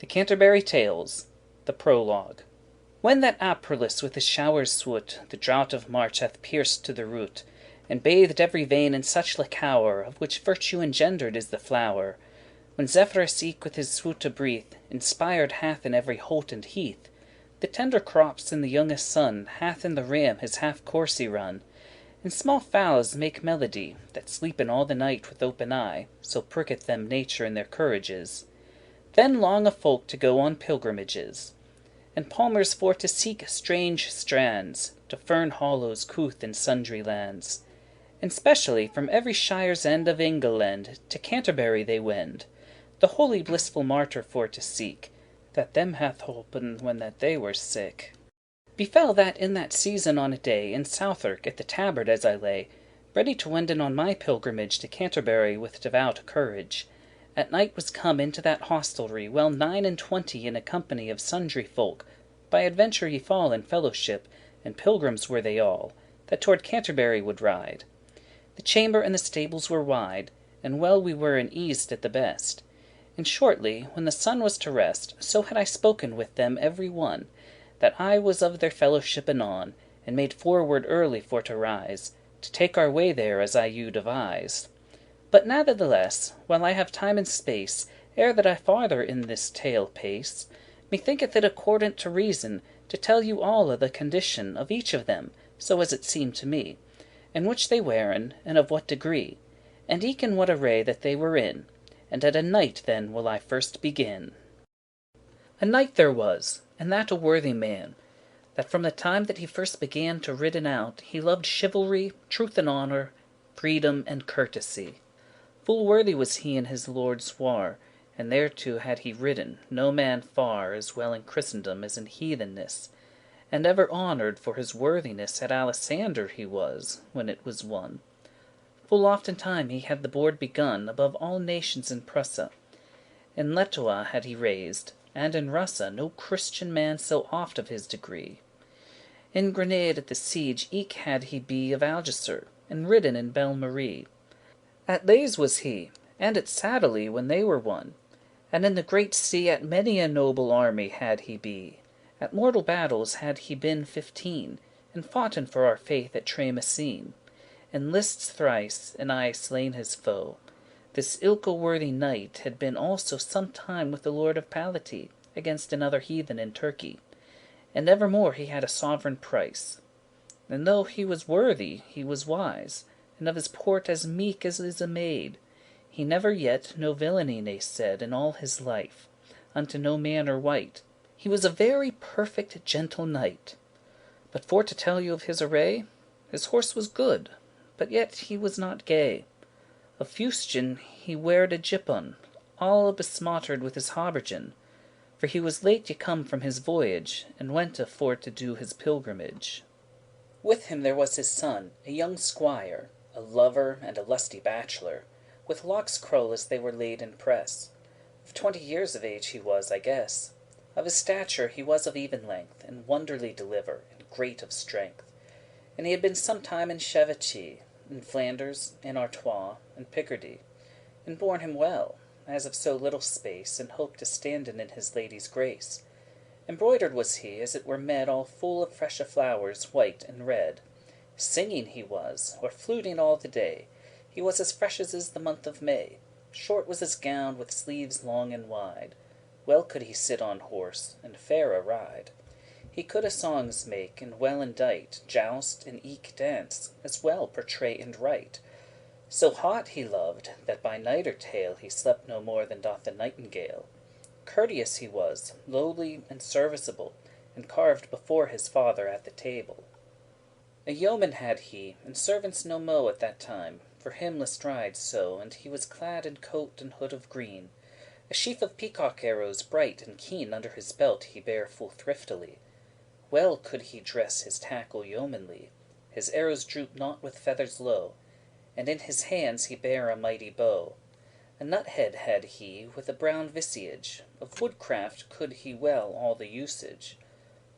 The Canterbury Tales, the Prologue. When that Aprilis with his showers swoot The drought of March hath pierced to the root, And bathed every vein in such liquor, Of which virtue engendered is the flower; When Zephyrus eke with his swoot breath Inspired hath in every holt and heath, The tender crops and the younge sun Hath in the ram his half course y run, And small fowles make melody, That sleepen all the night with open eye, So pricketh them nature in their courages. Then longe folk to go on pilgrimages, And palmers for to seek strange strands, To fern hollows couth in sundry lands. And specially from every shire's end Of England to Canterbury they wend, The holy blissful martyr for to seek, That them hath holpen when that they were sick. Befell that in that season on a day In Southwark at the Tabard as I lay, Ready to wenden on my pilgrimage To Canterbury with devout courage, At night was come into that hostelry Well 29 in a company Of sundry folk, by adventure y fall In fellowship, and pilgrims were they all, That toward Canterbury would ride. The chamber and the stables were wide, And well we were in eased at the best. And shortly, when the sun was to rest, So had I spoken with them every one, That I was of their fellowship anon, And made forward early for to rise, To take our way there as I you devise. But natheless, while I have time and space, Ere that I farther in this tale pace, Methinketh it accordant to reason To tell you all of the condition Of each of them, so as it seemed to me, And which they weren, and of what degree, And eke in what array that they were in. And at a knight then will I first begin. A knight there was, and that a worthy man, That from the time that he first began to ridden out, He loved chivalry, truth and honour, freedom and courtesy. Full worthy was he in his lord's war, And thereto had he ridden, no man far As well in Christendom as in heathenness, And ever honoured for his worthiness At Alisander he was, when it was won. Full oftentime he had the board begun Above all nations in Prussa. In Letoa had he raised, and in Russa No Christian man so oft of his degree. In Grenade at the siege eke had he be Of Algesir, and ridden in Belle Marie. At Lays was he, and at Sadely when they were won. And in the great sea at many a noble army had he be. At mortal battles had he been 15, And foughten for our faith at Tramacene. In lists thrice, and aye slain his foe. This ilke worthy knight had been also some time With the lord of Palati, against another heathen in Turkey. And evermore he had a sovereign price. And though he was worthy, he was wise, And of his port as meek as is a maid. He never yet no villainy ne said In all his life, unto no manner wight. He was a very perfect gentle knight. But for to tell you of his array, His horse was good, but yet he was not gay. Of fustian he weared a jippon, All besmottered with his habergeon, For he was late y come from his voyage, And wente for to do his pilgrimage. With him there was his son, a young squire, A lover and a lusty bachelor, With locks curl as they were laid in press. Of 20 years of age he was, I guess. Of his stature he was of even length, And wonderly deliver, and great of strength. And he had been some time in Cheviche, In Flanders, in Artois, and Picardy, And borne him well, as of so little space, And hoped to standen in his lady's grace. Embroidered was he, as it were made All full of freshe flowers, white and red. Singing he was, or fluting all the day. He was as fresh as is the month of May. Short was his gown, with sleeves long and wide. Well could he sit on horse, and fair aride. He coulde songes make, and well indite, Joust, and eke dance, as well portray and write. So hot he loved, that by night or tale He slept no more than doth the nightingale. Courteous he was, lowly and serviceable, And carved before his father at the table. A yeoman had he, and servants no mo At that time, for him list ride so, And he was clad in coat and hood of green. A sheaf of peacock arrows bright and keen Under his belt he bare full thriftily. Well could he dress his tackle yeomanly. His arrows drooped not with feathers low, And in his hands he bare a mighty bow. A nuthead had he, with a brown visage. Of woodcraft could he well all the usage.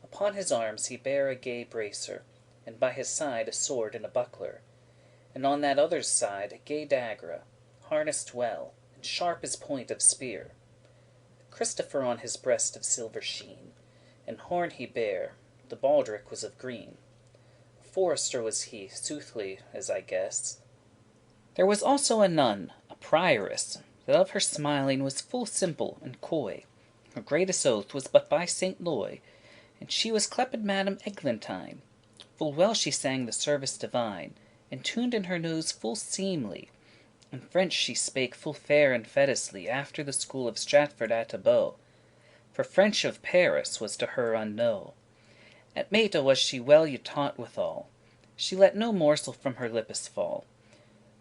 Upon his arms he bare a gay bracer, And by his side a sword and a buckler. And on that other's side a gay dagger, Harnessed well, and sharp as point of spear. Christopher on his breast of silver sheen, and horn he bare, the baldric was of green. A forester was he, soothly, as I guess. There was also a nun, a prioress, that of her smiling was full simple and coy. Her greatest oath was but by Saint Loy, and she was cleped Madame Eglantine. Full well she sang the service divine, and tuned in her nose full seemly. In French she spake full fair and fetisly after the school of Stratford at Abo, for French of Paris was to her unknow. At Meta was she well y taught withal. She let no morsel from her lippes fall,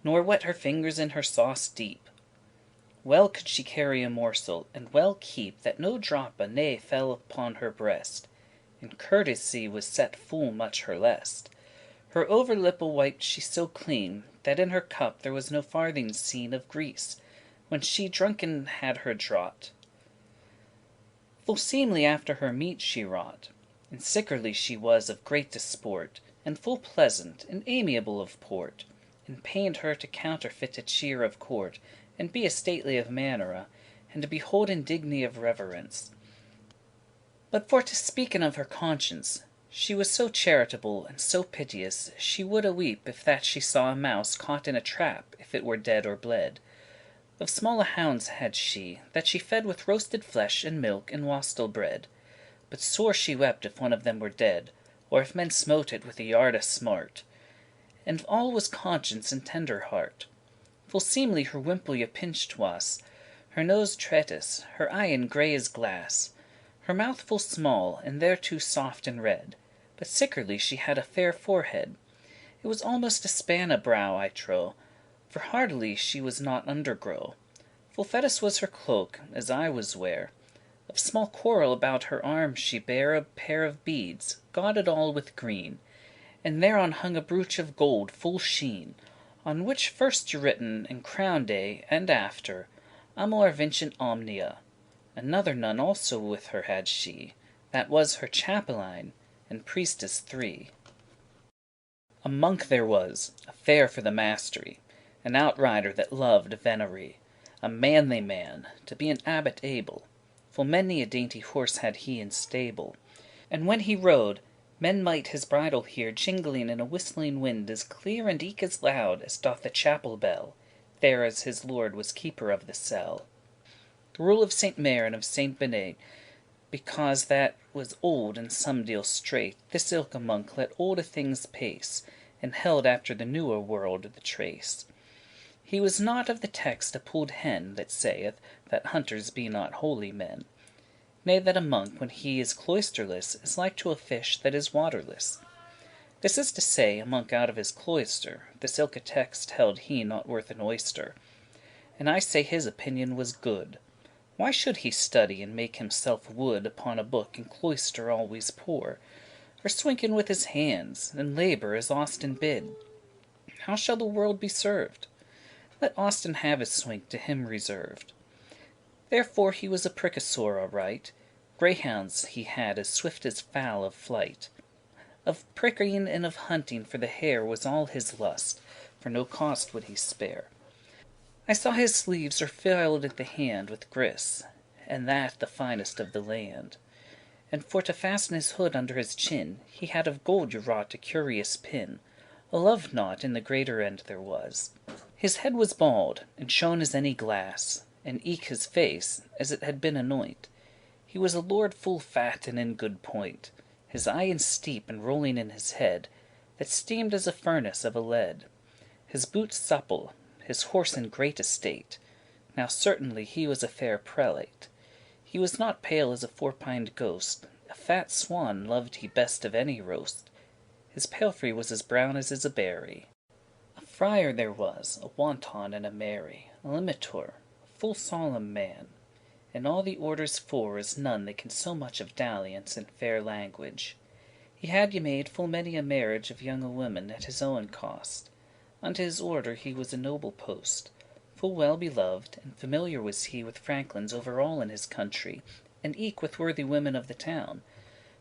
nor wet her fingers in her sauce deep. Well could she carry a morsel, and well keep that no droppe ne fell upon her breast. In courtesy was set full much her lest. Her overlippe wiped she so clean, that in her cup there was no farthing seen of grease, when she drunken had her draught. Full seemly after her meat she wrought, and sickerly she was of great disport, and full pleasant and amiable of port, and pained her to counterfeit a cheer of court, and be a stately of mannere, and to behold indigny of reverence. But for to speaken of her conscience, she was so charitable and so piteous, she woulde weep if that she saw a mouse caught in a trap, if it were dead or bled. Of smalle hounds had she, that she fed with roasted flesh and milk and wastel bread. But sore she wept if one of them were dead, or if men smote it with a yarde smart. And all was conscience and tender heart. Full seemly her wimple y pinched was, her nose tretis, her eyen gray as glass, her mouth full small, and thereto soft and red, but sickerly she had a fair forehead. It was almost a spanne brow, I trow, for hardily she was not undergrow. Full fetis was her cloak, as I was ware. Of small coral about her arm she bare a pair of beads, gauded all with green, and thereon hung a brooch of gold full sheen, on which first y written in crown day, and after, Amor vincit omnia. Another nun also with her had she, that was her chapelaine, and priestess three. A monk there was, a fair for the mastery, an outrider that loved venery, a manly man, to be an abbot able. Full many a dainty horse had he in stable, and when he rode, men might his bridle hear jingling in a whistling wind as clear and eke as loud as doth the chapel bell, there as his lord was keeper of the cell. The rule of Saint Mare and of Saint Benet, because that was old and some deal strait, this ilke monk let olde things pace, and held after the newe world the trace. He was not of the text a pulled hen that saith that hunters be not holy men. Nay, that a monk, when he is cloisterless, is like to a fish that is waterless. This is to say, a monk out of his cloister, this ilke text held he not worth an oyster. And I say his opinion was good. Why should he study and make himself wood upon a book, and cloister always poor, or swinken with his hands, and labour as Austin bid? How shall the world be served? Let Austin have his swink to him reserved. Therefore he was a prickosore aright. Greyhounds he had as swift as fowl of flight. Of pricking and of hunting for the hare was all his lust, for no cost would he spare. I saw his sleeves are filled at the hand with gris, and that the finest of the land. And for to fasten his hood under his chin, he had of gold wrought a curious pin. A love knot in the greater end there was. His head was bald, and shone as any glass, and eke his face, as it had been anoint. He was a lord full fat and in good point, his eyen steep and rolling in his head, that steamed as a furnace of a lead. His boots supple, his horse in great estate. Now certainly he was a fair prelate. He was not pale as a four-pined ghost, a fat swan loved he best of any roast. His palfrey was as brown as is a berry. A friar there was, a wanton and a merry, a limitor, a full solemn man. In all the orders four is none that can so much of dalliance and fair language. He had y made full many a marriage of younge women at his owen cost. Unto his order he was a noble post. Full well beloved, and familiar was he with franklins over all in his country, and eke with worthy women of the town.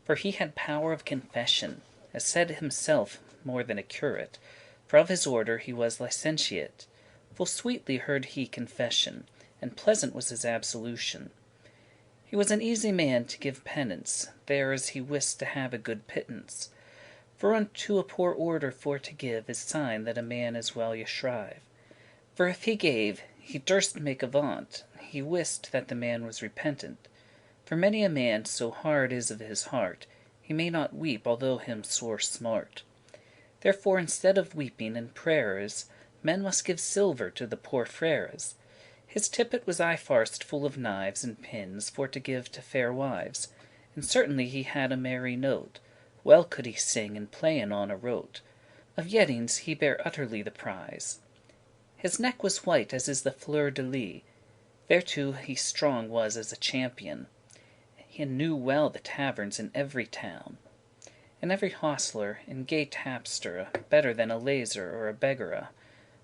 For he had power of confession, as said himself more than a curate, for of his order he was licentiate. Full sweetly heard he confession, and pleasant was his absolution. He was an easy man to give penance, there as he wist to have a good pittance. For unto a poor order for to give is sign that a man is well yshrive. For if he gave, he durst make avaunt, he wist that the man was repentant. For many a man so hard is of his heart, he may not weep although him sore smart. Therefore instead of weeping and prayers, men must give silver to the poor freres. His tippet was aye farced full of knives and pins for to give to fair wives, and certainly he had a merry note. Well could he sing and playen on a rote. Of yeddings he bare utterly the prize. His neck was white as is the fleur de lis, thereto he strong was as a champion. He knew well the taverns in every town, and every hostler and gay tapster better than a lazer or a beggara.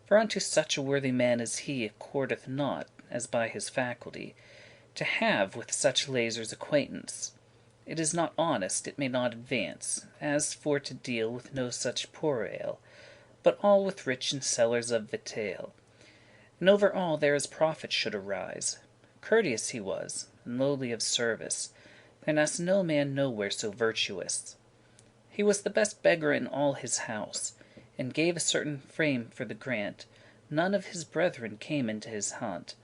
For unto such a worthy man as he accordeth not, as by his faculty, to have with such lazers acquaintance. It is not honest, it may not advance, as for to deal with no such poor ale, but all with rich and sellers of vitale. And over all there his profit should arise. Courteous he was, and lowly of service, and as no man nowhere so virtuous. He was the best beggar in all his house, and gave a certain frame for the grant. None of his brethren came into his haunt.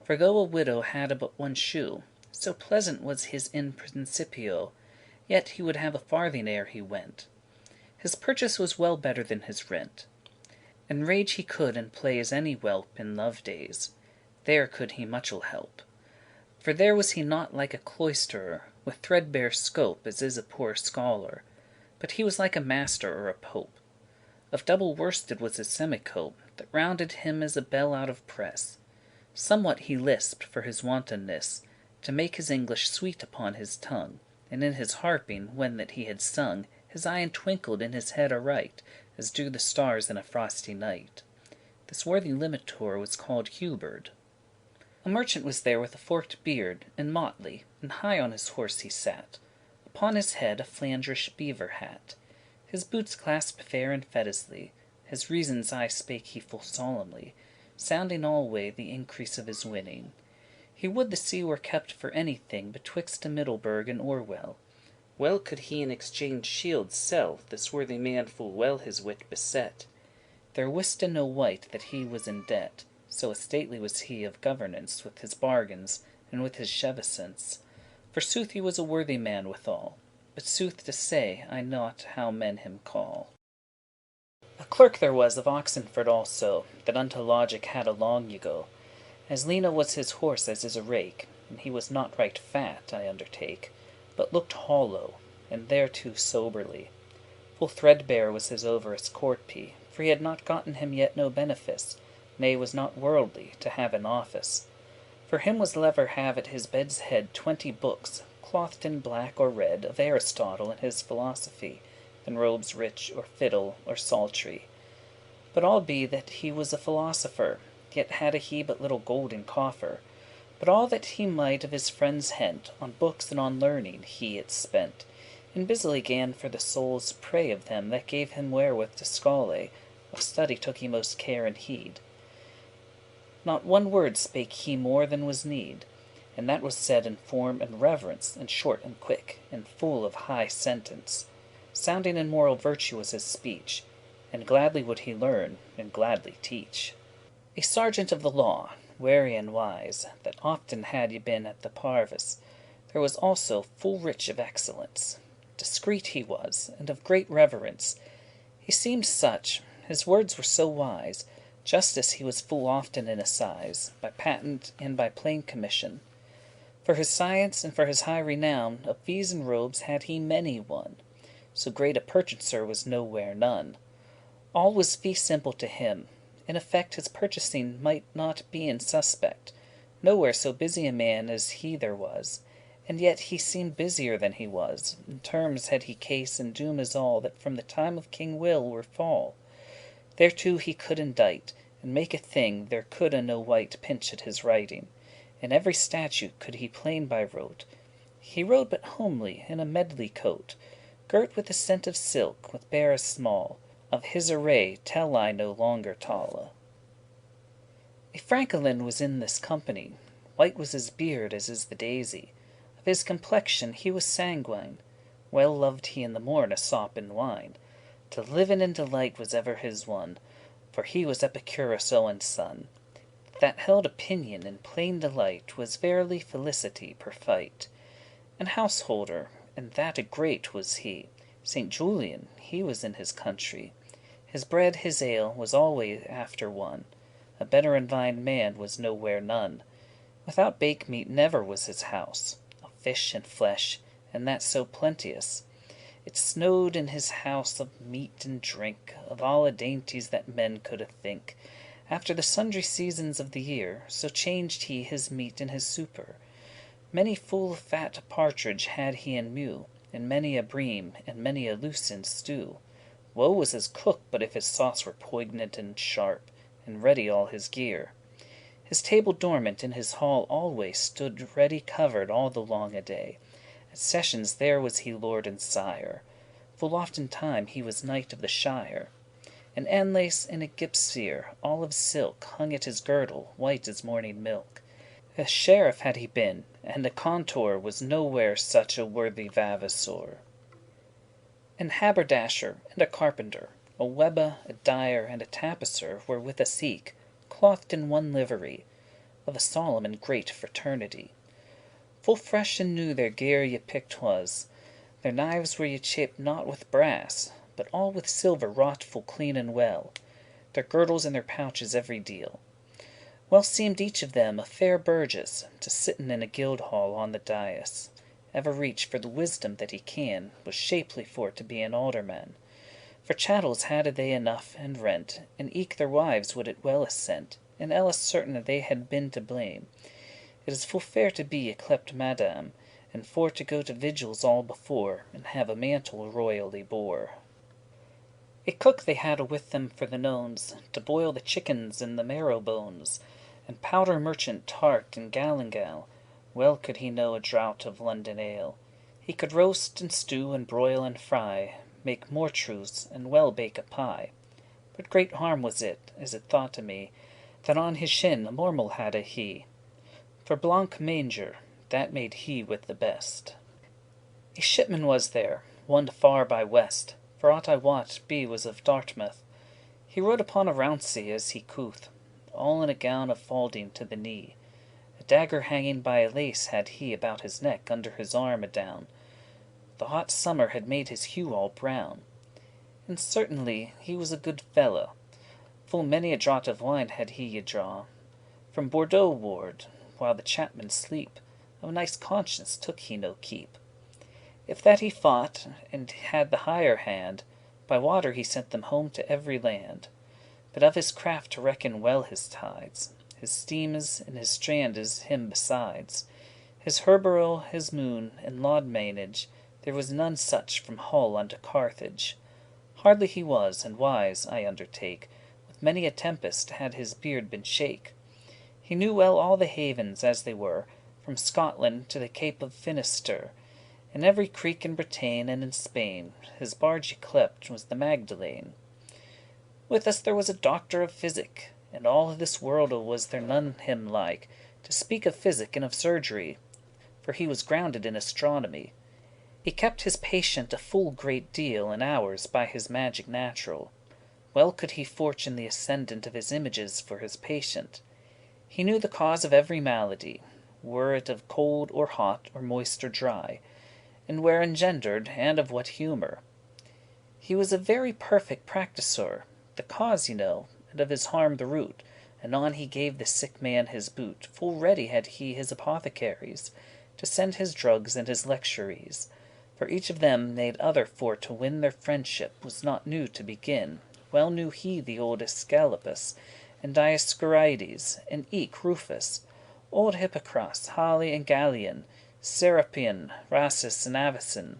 For though a widow had but one shoe, so pleasant was his in principio, yet he would have a farthing ere he went. His purchase was well better than his rent. And rage he could and play as any whelp in love days. There could he muchel help. For there was he not like a cloisterer, with threadbare scope, as is a poor scholar, but he was like a master or a pope. Of double worsted was his semicope, that rounded him as a bell out of press. Somewhat he lisped for his wantonness, to make his English sweet upon his tongue, and in his harping, when that he had sung, his eyen twinkled in his head aright, as do the stars in a frosty night. This worthy limitour was called Huberd. A merchant was there with a forked beard, and motley, and high on his horse he sat. Upon his head a Flandrish beaver hat. His boots clasped fair and fetisly. His reasons aye spake he full solemnly, sounding alway the increase of his winning. He would the sea were kept for anything betwixt a Middleburg and Orwell. Well could he in exchange shields sell, this worthy man full well his wit beset. There wiste no wight that he was in debt, so stately was he of governance with his bargains and with his chevisance. Forsooth he was a worthy man withal, but sooth to say I not how men him call. A clerk there was of Oxenford also, that unto logic had a long ago. As lean was his horse as is a rake, and he was not right fat, I undertake, but looked hollow, and thereto soberly. Full threadbare was his overous courtpie, for he had not gotten him yet no benefice, nay was not worldly, to have an office. For him was lever have at his bed's head 20 books, clothed in black or red, of Aristotle and his philosophy, than robes rich, or fiddle, or psaltery. But all be that he was a philosopher, yet had he but little gold in coffer. But all that he might of his friends hent, on books and on learning, he it spent, and busily gan for the souls pray of them that gave him wherewith to schole. Of study took he most care and heed. Not one word spake he more than was need, and that was said in form and reverence, and short and quick, and full of high sentence. Sounding in moral virtue was his speech, and gladly would he learn, and gladly teach. A sergeant of the law, wary and wise, that often had he been at the parvis, there was also full rich of excellence. Discreet he was, and of great reverence. He seemed such, his words were so wise, justice he was full often in assize, by patent and by plain commission. For his science and for his high renown, of fees and robes had he many won. So great a purchaser was nowhere none. All was fee simple to him. In effect his purchasing might not be insuspect. Nowhere so busy a man as he there was, and yet he seemed busier than he was. In terms had he case and doom as all that from the time of King Will were fall. Thereto he could indite, and make a thing there coulde no wight pinch at his writing. In every statute could he plain by rote. He rode but homely in a medley coat, girt with a cent of silk, with barras small. Of his array tell I no longer talle. A francolin was in this company. White was his beard as is the daisy. his complexion he was sanguine. Well loved he in the morn a sop and wine. To liven in delight was ever his one, for he was Epicurus Owen's son, that held opinion in plain delight was verily felicity per fight. An householder, and that a great was he, Saint Julian, he was in his country. His bread, his ale, was always after one. A better envined man was nowhere none. Without bake meat never was his house, of fish and flesh, and that so plenteous. It snowed in his house of meat and drink, of alle dainties that men coulde think. After the sundry seasons of the year, so changed he his meat and his souper. Many full fat partridge had he in mew, and many a bream, and many a lucerne stew. Woe was his cook but if his sauce were poignant and sharp, and ready all his gear. His table dormant in his hall alway stood ready covered all the longe day. At sessions there was he lord and sire. Full oftentime he was knight of the shire. An anlace and a gipsere, all of silk, hung at his girdle, white as morning milk. A sheriff had he been, and a contour was nowhere such a worthy vavasor. An haberdasher and a carpenter, a webbe, a dyer, and a tapicer were with a seek, clothed in one livery, of a solemn and great fraternity. Full fresh and new their gear y picked was. Their knives were y chipped not with brass, but all with silver wrought full clean and well. Their girdles and their pouches every deal. Well seemed each of them a fair burgess to sitten in a guildhall on the dais. Evereach for the wisdom that he can was shapely for to be an alderman. For chattels hadde they enough and rent, and eke their wives would it well assent, and elles certain they had been to blame. It is full fair to be a clept madam, and for to go to vigils all before, and have a mantle royally bore. A cook they hadde with them for the nones, to boil the chickens and the marrow bones, and powder merchant tart and gallingal. Well could he know a draught of London ale. He could roast and stew and broil and fry, make mortrews, and well bake a pie. But great harm was it, as it thought to me, that on his shin a mormel hadde he. For blanc manger, that made he with the best. A shipman was there, one far by west, for aught I wot be was of Dartmouth. He rode upon a rounsey as he couth, all in a gown of falding to the knee. A dagger hanging by a lace had he about his neck under his arm adown. The hot summer had made his hue all brown. And certainly he was a good fellow. Full many a draught of wine had he y draw. From Bordeaux ward, while the chapmen sleep, of nice conscience took he no keep. If that he fought, and had the higher hand, by water he sent them home to every land. But of his craft to reckon well his tides, his steames and his strandes him besides, his Herbero, his moon, and laud manage, there was none such from Hull unto Carthage. Hardly he was, and wise, I undertake, with many a tempest had his beard been shake. He knew well all the havens as they were, from Scotland to the Cape of Finisterre. In every creek in Bretagne and in Spain, his barge yclept was the Magdalene. With us there was a doctor of physic, and all this world was there none him like, to speak of physic and of surgery, for he was grounded in astronomy. He kept his patient a full great deal in hours by his magic natural. Well could he fortune the ascendant of his images for his patient. He knew the cause of every malady, were it of cold or hot or moist or dry, and where engendered, and of what humour. He was a very perfect practisour, the cause and of his harm the root. Anon he gave the sick man his boot. Full ready had he his apothecaries, to send his drugs and his lecturies. For each of them made other for to win their friendship was not new to begin. Well knew he the old Asclepius, and Dioscorides, and eke Rufus, old Hippocras, Hali and Gallian, Serapion, Rhasis and Avicen,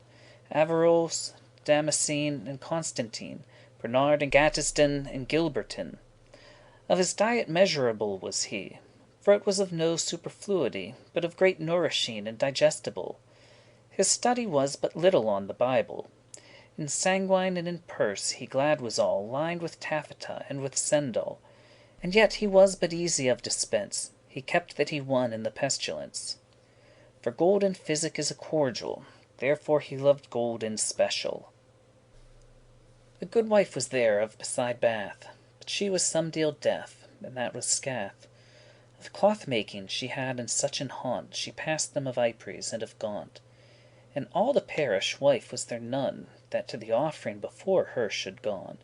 Averroes, Damascene and Constantine, Bernard and Gattiston and Gilbertin. Of his diet measurable was he, for it was of no superfluity, but of great nourishing and digestible. His study was but little on the Bible. In sanguine and in purse he glad was all, lined with taffeta and with sendal. And yet he was but easy of dispense, he kept that he won in the pestilence. For gold in physic is a cordial, therefore he loved gold in special. A good wife was there of beside Bath, but she was some deal deaf, and that was scath. Of cloth making she had in such an haunt, she passed them of ypres and of gaunt. In all the parish wife was there none that to the offering before her should gon,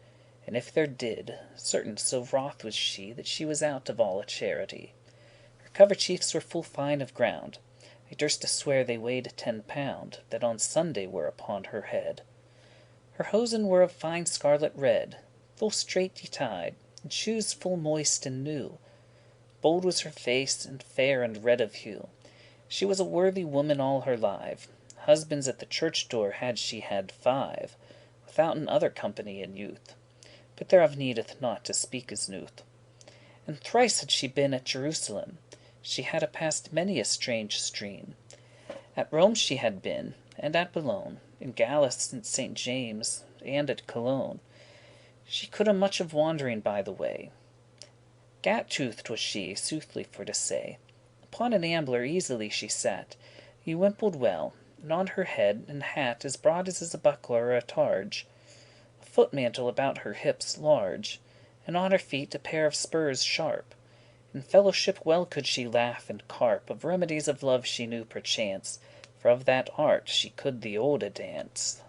and if there did, certain so wroth was she that she was out of all a charity. Her coverchiefs were full fine of ground. I durste swear they weighed 10 pound, that on Sunday were upon her head. Her hosen were of fine scarlet red, full straight y-tied, and shoes full moist and new. Bold was her face, and fair and red of hue. She was a worthy woman all her life. Husbands at the church door had she had 5, withouten other company in youth. But thereof needeth not to speak as newth. And thrice had she been at Jerusalem. She hadde passed many a strange streen. At Rome she had been, and at Boulogne, in Gallus and St. James, and at Cologne. She coulde much of wandering by the way. Gat-toothed was she, soothly for to say. Upon an ambler easily she sat, y wimpled well, and on her head an hat as broad as is a buckler or a targe, a footmantle about her hips large, and on her feet a pair of spurs sharp. In fellowship well could she laugh and carp, of remedies of love she knew perchance, for of that art she could the olde dance.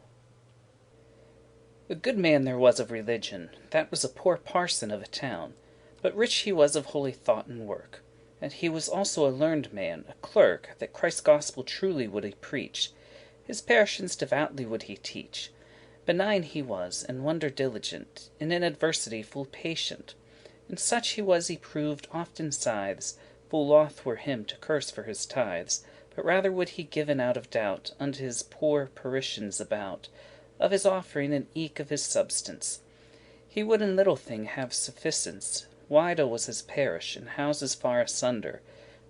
A good man there was of religion, that was a poor parson of a town, but rich he was of holy thought and work. And he was also a learned man, a clerk, that Christ's gospel truly would he preach. His parishans devoutly would he teach. Benign he was, and wonder diligent, and in adversity full patient. And such he was he proved often sithes, full loth were him to curse for his tithes, but rather would he given out of doubt unto his poor parishans about, of his offering and eke of his substance. He would in little thing have sufficence. Wide was his parish, and houses far asunder,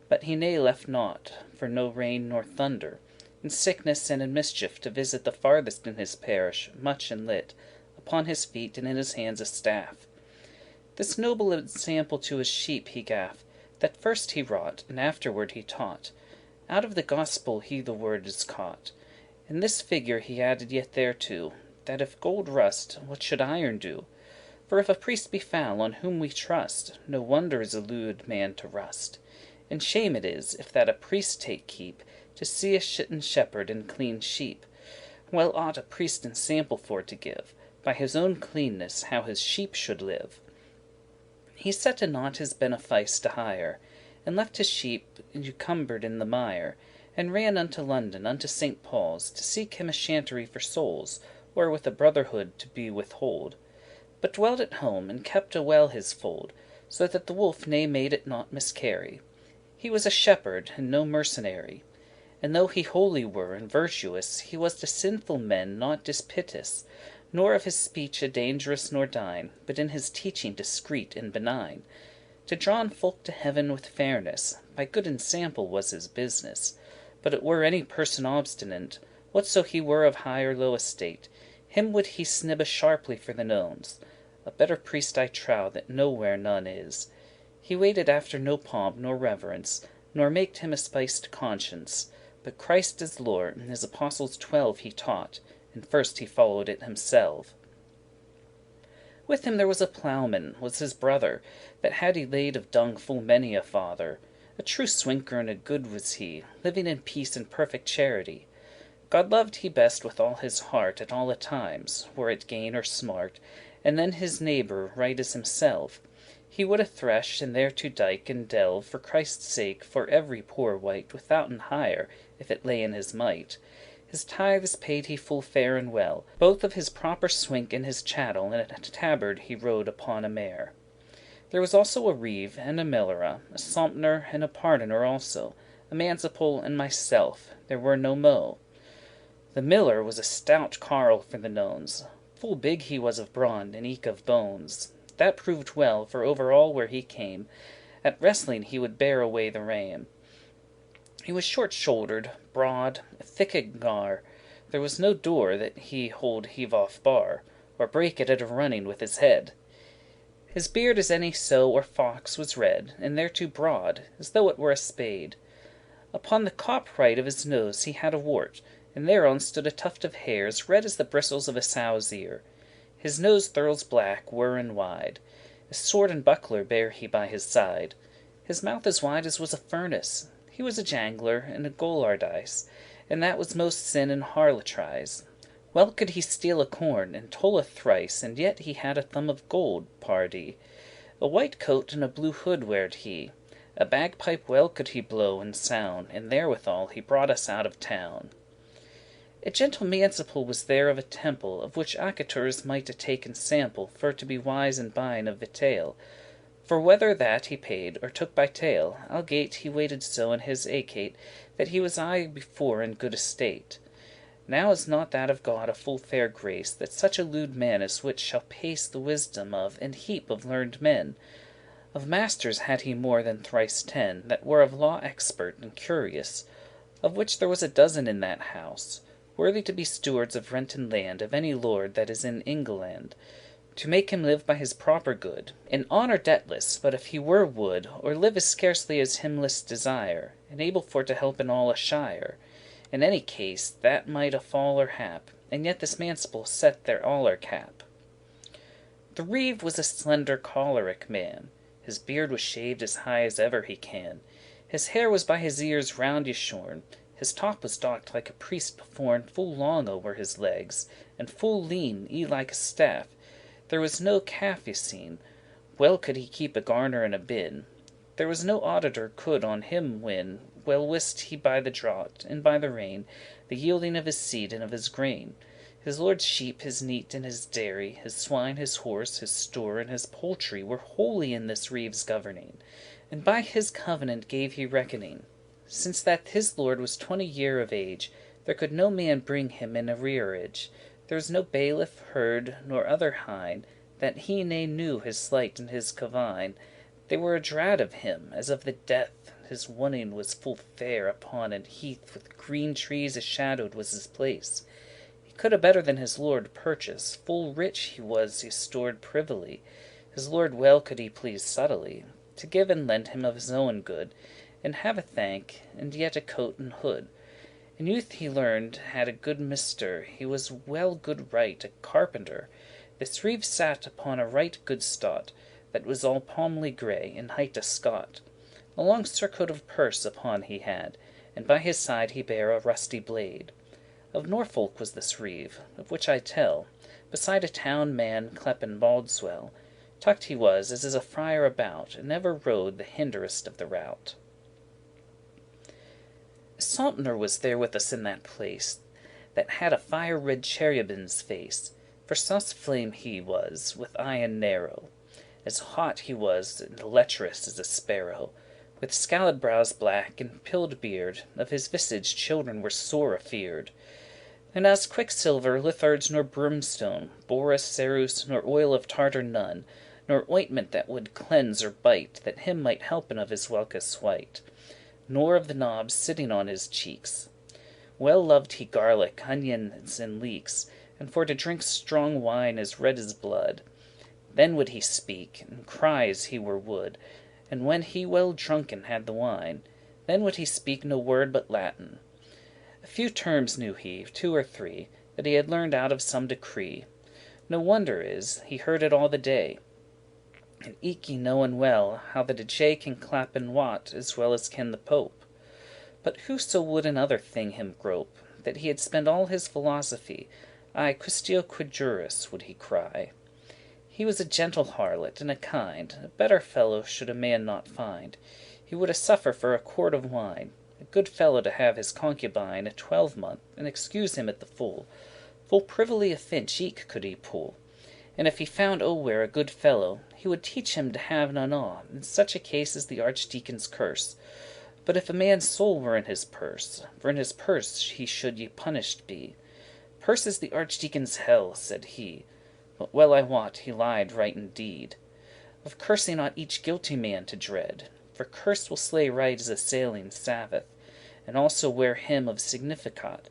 but he ne left naught, for no rain nor thunder, in sickness and in mischief, to visit the farthest in his parish, much and lit, upon his feet and in his hands a staff. This noble example to his sheep he gaf, that first he wrought, and afterward he taught. Out of the gospel he the word is caught. In this figure he added yet thereto, that if gold rust, what should iron do? For if a priest be foul, on whom we trust, no wonder is a lewed man to rust. And shame it is, if that a priest take keep, to see a shitten shepherd and clean sheep. Well ought a priest ensample for to give, by his own cleanness, how his sheep should live. He sette not his benefice to hire, and left his sheep encumbered in the mire, and ran unto London, unto St. Paul's, to seek him a shantery for souls, or with a brotherhood to be withhold. But dwelled at home, and kept well his fold, so that the wolf ne made it not miscarry. He was a shepherd, and no mercenary. And though he holy were, and virtuous, he was to sinful men not dispiteous, nor of his speech a dangerous nor dine, but in his teaching discreet and benign. To drawen folk to heaven with fairness, by good ensample was his business. But it were any person obstinate, whatso he were of high or low estate, him would he snibbe sharply for the nose. A better priest I trow that nowhere none is. He waited after no pomp nor reverence, nor maked him a spiced conscience, but Christ as Lord, and his apostles 12 he taught, and first he followed it himself. With him there was a ploughman, was his brother, that had he laid of dung full many a father. A true swinker and a good was he, living in peace and perfect charity. God loved he best with all his heart at alle times, were it gain or smart, and then his neighbour right as himself. He would thresh, and thereto dike and delve, for Christ's sake, for every poor wight, withouten hire, if it lay in his might. His tithes paid he full fair and well, both of his proper swink and his chattel, and at tabard he rode upon a mare. There was also a reeve, and a millera, a sompner, and a pardoner also, a mancipule, and myself. There were no mo. The miller was a stout carle for the nones. Full big he was of brawn, and eke of bones. That proved well, for over all where he came, at wrestling he would bear away the rame. He was short-shouldered, broad, thick in gar. There was no door that he hold heave off bar, or break it at a running with his head. His beard as any sow or fox was red, and thereto broad, as though it were a spade. Upon the cop right of his nose he had a wart, and thereon stood a tuft of hairs, red as the bristles of a sow's ear. His nose thurles black were and wide. A sword and buckler bare he by his side. His mouth as wide as was a furnace. He was a jangler and a golardice, and that was most sin and harlotries. Well could he steal a corn, and toll it thrice, and yet he had a thumb of gold, pardie. A white coat and a blue hood weared he. A bagpipe well could he blow and sound, and therewithal he brought us out of town. A gentle manciple was there of a temple, of which acateurs mighte take sample, for to be wise in buying of vitail. For whether that he paid, or took by tale, algate he waited so in his acate, that he was aye before in good estate. Now is not that of God a full fair grace, that such a lewd man as which shall pace the wisdom of an heap of learned men. Of masters had he more than thrice 10, that were of law expert and curious, of which there was a dozen in that house, worthy to be stewards of rent and land of any lord that is in England, to make him live by his proper good, in honour debtless, but if he would, or live as scarcely as him list desire, and able for to help in all a shire. In any case, that might a fall or hap, and yet this manciple set their aller cap. The reeve was a slender choleric man. His beard was shaved as high as ever he can. His hair was by his ears round y shorn. His top was docked like a priest beforn. Full longe were his legs, and full lean, like a staff. There was no calf y seen. Well could he keep a garner and a bin. There was no auditor could on him win. Well wist he by the drought, and by the rain, the yielding of his seed and of his grain. His lord's sheep, his neat, and his dairy, his swine, his horse, his store, and his poultry were wholly in this reeve's governing, and by his covenant gave he reckoning. Since that his lord was 20 year of age, there could no man bring him in arrearage. There was no bailiff, herd, nor other hind, that he ne knew his sleight and his covine. They were adrad of him, as of the death. His wonning was full fair. Upon an heath with green trees ashadowed was his place. He could a better than his lord purchase. Full rich he was y stored privily. His lord well could he please subtilly to give and lend him of his own good, and have a thank, and yet a coat and hood. In youth he learned had a good mister. He was well good right a carpenter. This reeve sat upon a right good stot, that was all palmly grey, and hight a Scot. A long surcoat of purse upon he had, and by his side he bare a rusty blade. Of Norfolk was this reeve, of which I tell, beside a town man clepen Baldeswell. Tucked he was as is a friar about, and ever rode the hinderest of the rout. A Saltner was there with us in that place, that had a fire-red cherubin's face. For sus flame he was, with eye and narrow. As hot he was, and lecherous as a sparrow, with scalled brows black, and pilled beard. Of his visage children were sore afeard. And as quicksilver, litharge, nor brimstone, borus, cerus, nor oil of tartar none, nor ointment that would cleanse or bite, that him might helpen of his welcus white, nor of the knobs sitting on his cheeks. Well loved he garlic, onions, and leeks, and for to drink strong wine as red as blood. Then would he speak, and cry as he were wood, and when he well drunken had the wine, then would he speak no word but Latin. A few terms knew he, 2 or 3, that he had learned out of some decree. No wonder is, he heard it all the day. And eke ye knowen well how that a jay can clap and wat as well as can the Pope. But whoso would another thing him grope, that he had spent all his philosophy, aye, quistio quid juris, would he cry. He was a gentle harlot, and a kind. A better fellow should a man not find. He would a suffer for a quart of wine. A good fellow to have his concubine a 12-month, and excuse him at the full. Full privily a finch eke could he pull. And if he found where a good fellow, he would teach him to have none awe. In such a case as the archdeacon's curse. But if a man's soul were in his purse, for in his purse he should ye punished be. Purse is the archdeacon's hell, said he. But well I wot he lied right indeed. Of cursing ought each guilty man to dread, for curse will slay right as a sailing Sabbath, and also wear him of significat.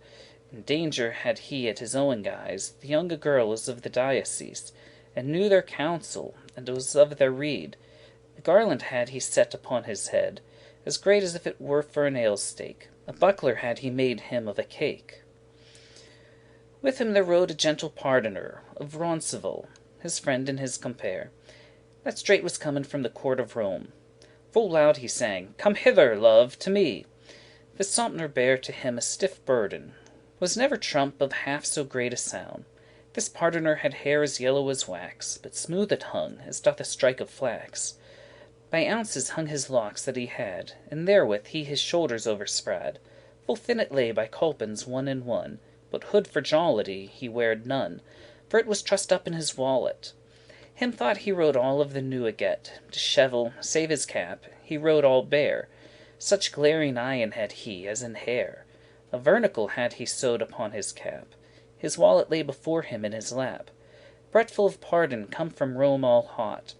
In danger had he at his own guise the younge girls of the diocese, and knew their counsel, and was of their rede. A garland had he set upon his head, as great as if it were for an ale stake. A buckler had he made him of a cake. With him there rode a gentle pardoner of Ronceville, his friend and his compere, that straight was comen from the court of Rome. Full loud he sang, "Come hither, love, to me." This Sompnour bare to him a stiff burden. Was never trump of half so great a sound. This pardoner had hair as yellow as wax, but smooth it hung, as doth a strike of flax. By ounces hung his locks that he had, and therewith he his shoulders overspread. Full thin it lay by culpins one and one, but hood for jollity he weared none, for it was trussed up in his wallet. Him thought he rode all of the nuaget, dishevel, save his cap, he rode all bare. Such glaring eyen had he as in hair. A vernicle had he sewed upon his cap. His wallet lay before him in his lap. Breadful of pardon, come from Rome all hot.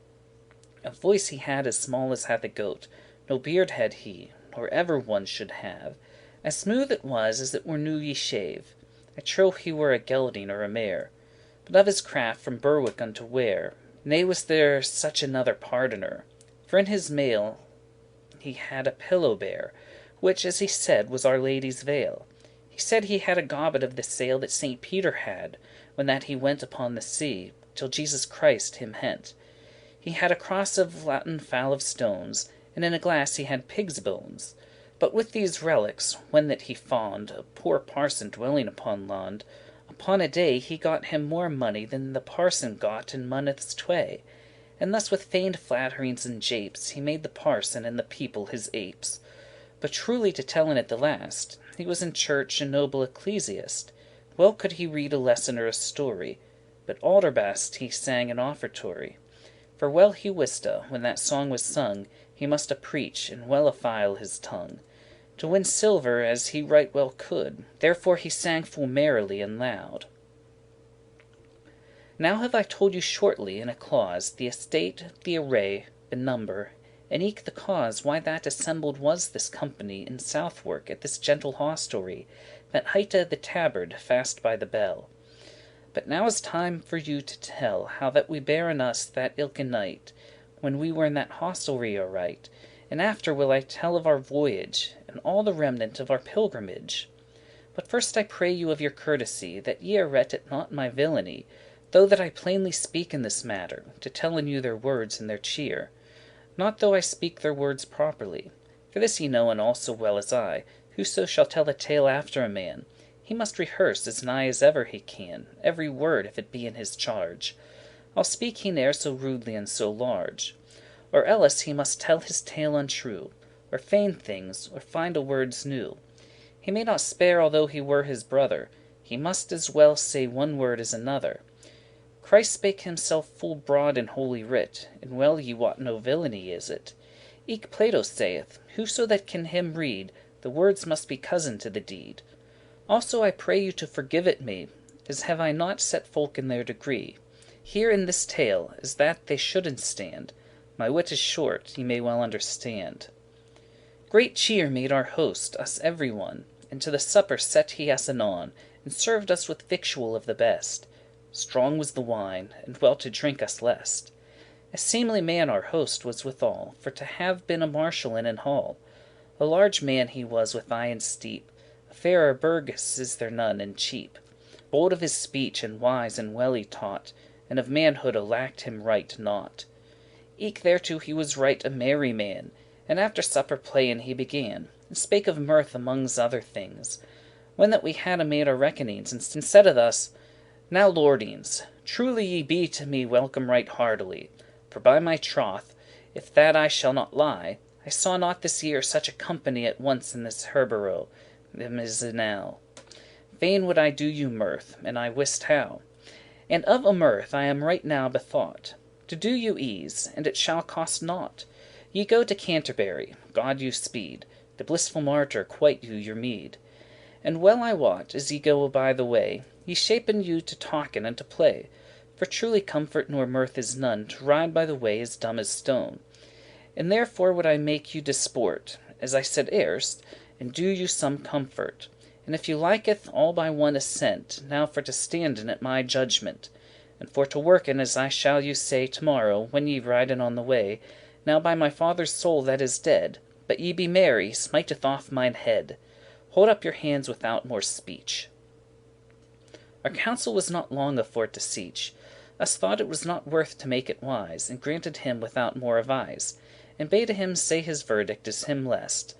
A voice he had as small as hath a goat. No beard had he, nor ever one should have. As smooth it was as it were new y shave. I trow he were a gelding or a mare. But of his craft from Berwick unto Ware, ne was there such another pardoner. For in his mail he had a pillow bare, which, as he said, was Our Lady's veil. He said he had a gobbet of the sail that Saint Peter had, when that he went upon the sea, till Jesus Christ him hent. He had a cross of Latin foul of stones, and in a glass he had pig's bones. But with these relics, when that he fond, a poor parson dwelling upon land, upon a day he got him more money than the parson got in moneths tway. And thus with feigned flatterings and japes he made the parson and the people his apes. But truly to tellen at the last, he was in church a noble ecclesiast. Well could he read a lesson or a story, but alderbest he sang an offertory. For well he wiste, when that song was sung, he muste preach, and well affile his tongue, to win silver as he right well could. Therefore he sang full merrily and loud. Now have I told you shortly in a clause the estate, the array, the number, and eke the cause why that assembled was this company in Southwark at this gentle hostelry, that highte the tabard fast by the bell. But now is time for you to tell how that we bare in us that ilke night, when we were in that hostelry aright, and after will I tell of our voyage, and all the remnant of our pilgrimage. But first I pray you of your courtesy, that ye arret it not my villainy, though that I plainly speak in this matter, to tellen you their words and their cheer. Not though I speak their words properly. For this ye know, and also well as I, whoso shall tell a tale after a man, he must rehearse as nigh as ever he can, every word if it be in his charge. I'll speak he ne'er so rudely and so large. Or elles he must tell his tale untrue, or feign things, or find words new. He may not spare although he were his brother, he must as well say one word as another. Christ spake himself full broad in holy writ, and well ye wot no villainy is it. Eke Plato saith, whoso that can him read, the words must be cousin to the deed. Also I pray you to forgive it me, as have I not set folk in their degree. Here in this tale, as that they shoulden stand, my wit is short, ye may well understand. Great cheer made our host us every one, and to the supper set he us anon, and served us with victual of the best. Strong was the wine, and well to drink us lest. A seemly man our host was withal, for to have been a marshal in an hall. A large man he was with eye and steep, a fairer burgess is there none and cheap. Bold of his speech and wise and well he taught, and of manhood lacked him right naught. Eke thereto he was right a merry man, and after supper playin he began, and spake of mirth amongs other things. When that we had made our reckonings, and said thus, "Now, lordings, truly ye be to me welcome right heartily, for by my troth, if that I shall not lie, I saw not this year such a company at once in this herborough now. Fain would I do you mirth, and I wist how. And of a mirth I am right now bethought, to do you ease, and it shall cost naught. Ye go to Canterbury, God you speed, the blissful martyr quite you your meed. And well I wot, as ye go by the way, ye shapen you to talken and to play, for truly comfort nor mirth is none to ride by the way as dumb as stone. And therefore would I make you disport, as I said erst, and do you some comfort. And if you liketh all by one assent, now for to standen at my judgment, and for to worken as I shall you say tomorrow when ye riden on the way, now by my father's soul that is dead, but ye be merry, smiteth off mine head. Hold up your hands without more speech. Our counsel was not long afore to seech. Us thought it was not worth to make it wise, and granted him without more avise, and bade him say his verdict as him lest.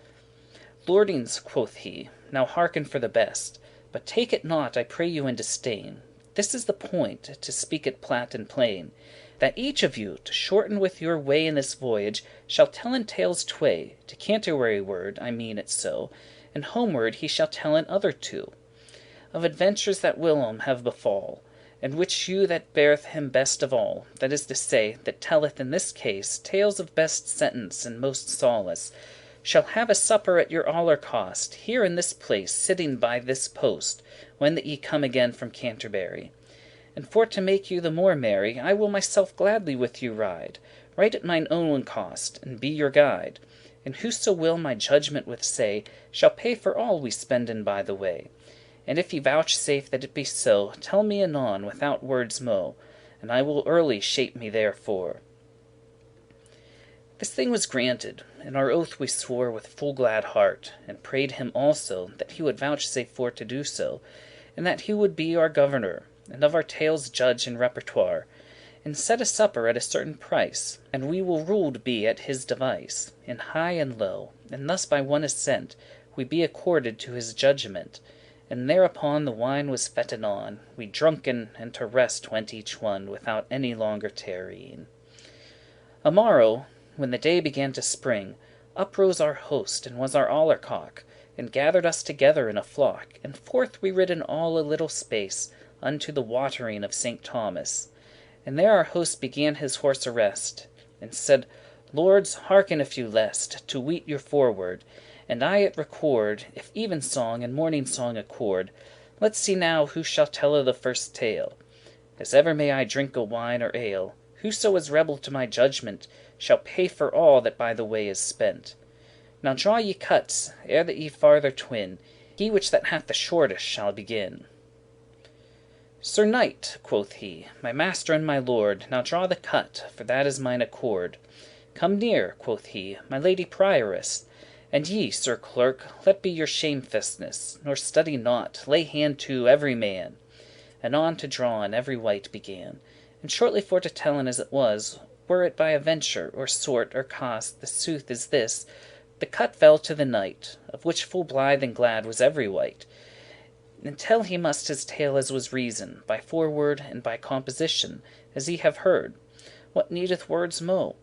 Lordings, quoth he, now hearken for the best, but take it not, I pray you, in disdain. This is the point, to speak it plain and plain, that each of you, to shorten with your way in this voyage, shall tell in tales tway, to Canterbury ward, I mean it so, and homeward he shall tell in other two, of adventures that whilom have befall, and which you that beareth him best of all, that is to say, that telleth in this case tales of best sentence and most solace, shall have a supper at your aller cost, here in this place, sitting by this post, when that ye come again from Canterbury. And for to make you the more merry, I will myself gladly with you ride, right at mine own cost, and be your guide. And whoso will my judgment with say, shall pay for all we spenden by the way. And if ye vouchsafe that it be so, tell me anon without words mo, and I will early shape me therefore. This thing was granted, and our oath we swore with full glad heart, and prayed him also that he would vouchsafe for to do so, and that he would be our governor, and of our tales judge and repertoire, and set a supper at a certain price, and we will ruled be at his device, in high and low, and thus by one assent we be accorded to his judgment. And thereupon the wine was fetten on, we drunken, and to rest went each one, without any longer tarrying. A-morrow, when the day began to spring, uprose our host, and was our allercock, and gathered us together in a flock, and forth we rid in all a little space, unto the watering of Saint Thomas. And there our host began his horse arrest, and said, Lords, hearken if you lest, to weet your forward, and I it record, if evensong and morning song accord. Let's see now who shall tell the first tale. As ever may I drink a wine or ale, whoso is rebel to my judgment shall pay for all that by the way is spent. Now draw ye cuts, ere that ye farther twin, he which that hath the shortest shall begin. Sir Knight, quoth he, my master and my lord, now draw the cut, for that is mine accord. Come near, quoth he, my lady Prioress, and ye, Sir Clerk, let be your shamefastness, nor study naught, lay hand to every man. Anon to draw, and every wight began. And shortly for to tellen as it was, were it by a venture, or sort, or cost, the sooth is this, the cut fell to the knight, of which full blithe and glad was every wight. And tell he must his tale as was reason, by foreword and by composition, as ye have heard. What needeth words mo?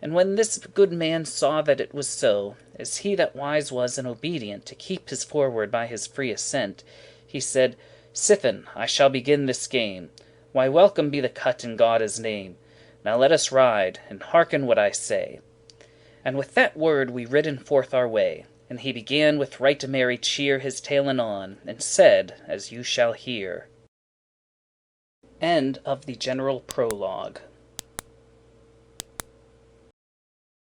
And when this good man saw that it was so, as he that wise was and obedient to keep his foreword by his free assent, he said, Sithen, I shall begin this game. Why, welcome be the cut in Godde's name. Now let us ride, and hearken what I say. And with that word we ridden forth our way, and he began with right merry cheer his tale anon, and said, as you shall hear. End of the general prologue.